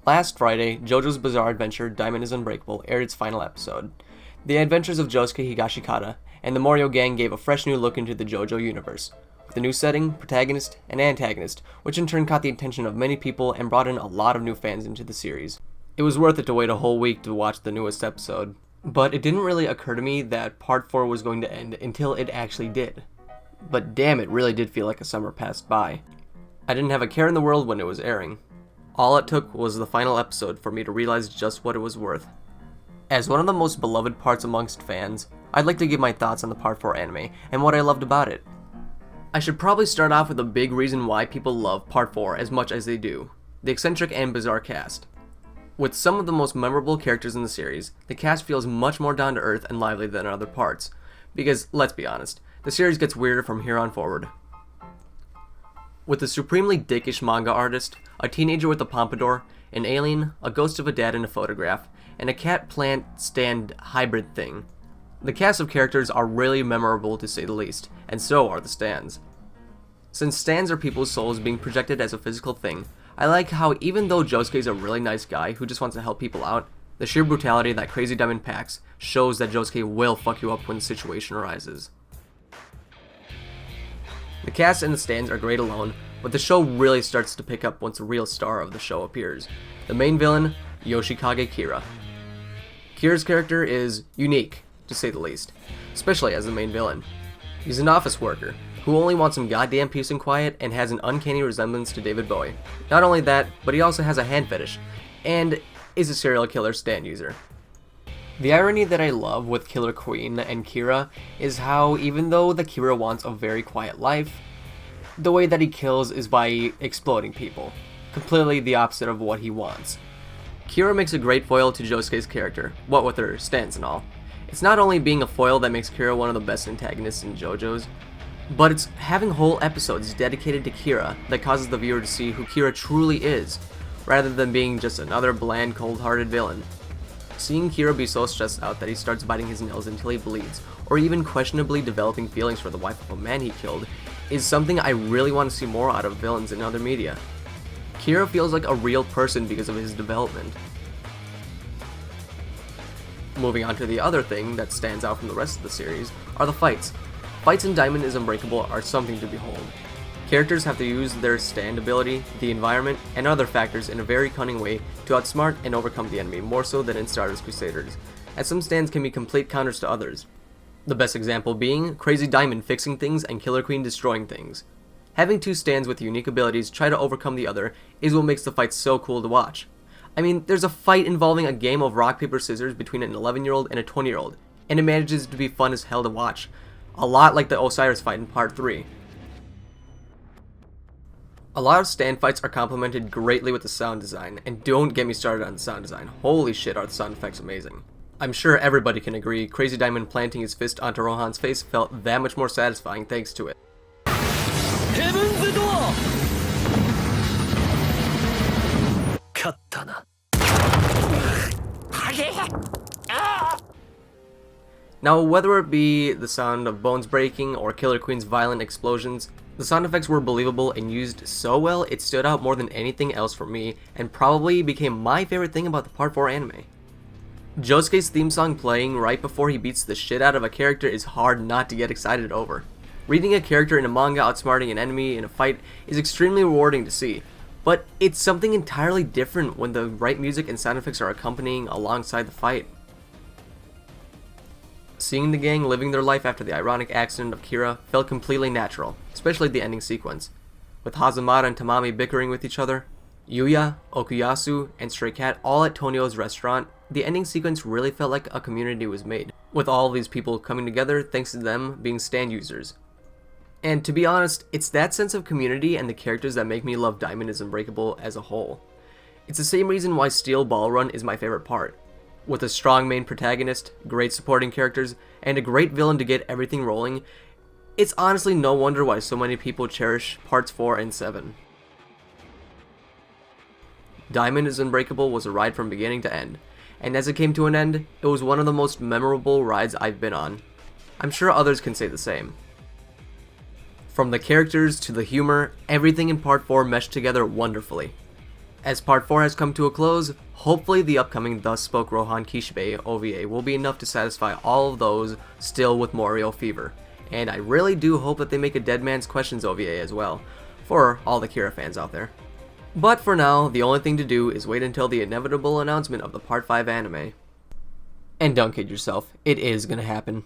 Last Friday, JoJo's Bizarre Adventure Diamond is Unbreakable aired its final episode. The adventures of Josuke Higashikata and the Morio gang gave a fresh new look into the JoJo universe, with a new setting, protagonist, and antagonist, which in turn caught the attention of many people and brought in a lot of new fans into the series. It was worth it to wait a whole week to watch the newest episode, but it didn't really occur to me that Part 4 was going to end until it actually did. But damn, it really did feel like a summer passed by. I didn't have a care in the world when it was airing. All it took was the final episode for me to realize just what it was worth. As one of the most beloved parts amongst fans, I'd like to give my thoughts on the Part 4 anime and what I loved about it. I should probably start off with a big reason why people love Part 4 as much as they do: the eccentric and bizarre cast. With some of the most memorable characters in the series, the cast feels much more down to earth and lively than other parts, because, let's be honest, the series gets weirder from here on forward. With a supremely dickish manga artist, a teenager with a pompadour, an alien, a ghost of a dad in a photograph, and a cat-plant-stand hybrid thing, the cast of characters are really memorable to say the least, and so are the stands. Since stands are people's souls being projected as a physical thing, I like how even though Josuke is a really nice guy who just wants to help people out, the sheer brutality that Crazy Diamond packs shows that Josuke will fuck you up when the situation arises. The cast and the stands are great alone, but the show really starts to pick up once the real star of the show appears: the main villain, Yoshikage Kira. Kira's character is unique, to say the least, especially as the main villain. He's an office worker, who only wants some goddamn peace and quiet and has an uncanny resemblance to David Bowie. Not only that, but he also has a hand fetish, and is a serial killer stand user. The irony that I love with Killer Queen and Kira is how, even though the Kira wants a very quiet life, the way that he kills is by exploding people, completely the opposite of what he wants. Kira makes a great foil to Josuke's character, what with her stance and all. It's not only being a foil that makes Kira one of the best antagonists in JoJo's, but it's having whole episodes dedicated to Kira that causes the viewer to see who Kira truly is, rather than being just another bland, cold-hearted villain. Seeing Kira be so stressed out that he starts biting his nails until he bleeds, or even questionably developing feelings for the wife of a man he killed, is something I really want to see more out of villains in other media. Kira feels like a real person because of his development. Moving on to the other thing that stands out from the rest of the series are the fights. Fights in Diamond is Unbreakable are something to behold. Characters have to use their stand ability, the environment, and other factors in a very cunning way to outsmart and overcome the enemy, more so than in Stardust Crusaders, as some stands can be complete counters to others. The best example being Crazy Diamond fixing things and Killer Queen destroying things. Having two stands with unique abilities try to overcome the other is what makes the fight so cool to watch. I mean, there's a fight involving a game of rock, paper, scissors between an 11-year-old and a 20-year-old, and it manages to be fun as hell to watch. A lot like the Osiris fight in Part 3. A lot of stand fights are complemented greatly with the sound design, and don't get me started on the sound design. Holy shit, are the sound effects amazing. I'm sure everybody can agree Crazy Diamond planting his fist onto Rohan's face felt that much more satisfying thanks to it. Heaven's door! Kattana. Now, whether it be the sound of bones breaking or Killer Queen's violent explosions, the sound effects were believable and used so well it stood out more than anything else for me and probably became my favorite thing about the Part 4 anime. Josuke's theme song playing right before he beats the shit out of a character is hard not to get excited over. Reading a character in a manga outsmarting an enemy in a fight is extremely rewarding to see, but it's something entirely different when the right music and sound effects are accompanying alongside the fight. Seeing the gang living their life after the ironic accident of Kira felt completely natural, especially the ending sequence. With Hazamada and Tamami bickering with each other, Yuya, Okuyasu, and Stray Cat all at Tonio's restaurant, the ending sequence really felt like a community was made, with all of these people coming together thanks to them being stand users. And to be honest, it's that sense of community and the characters that make me love Diamond is Unbreakable as a whole. It's the same reason why Steel Ball Run is my favorite part. With a strong main protagonist, great supporting characters, and a great villain to get everything rolling, it's honestly no wonder why so many people cherish parts 4 and 7. Diamond is Unbreakable was a ride from beginning to end, and as it came to an end, it was one of the most memorable rides I've been on. I'm sure others can say the same. From the characters to the humor, everything in Part 4 meshed together wonderfully. As Part 4 has come to a close, hopefully the upcoming Thus Spoke Rohan Kishibe OVA will be enough to satisfy all of those still with Morio fever. And I really do hope that they make a Dead Man's Questions OVA as well, for all the Kira fans out there. But for now, the only thing to do is wait until the inevitable announcement of the Part 5 anime. And don't kid yourself, it is gonna happen.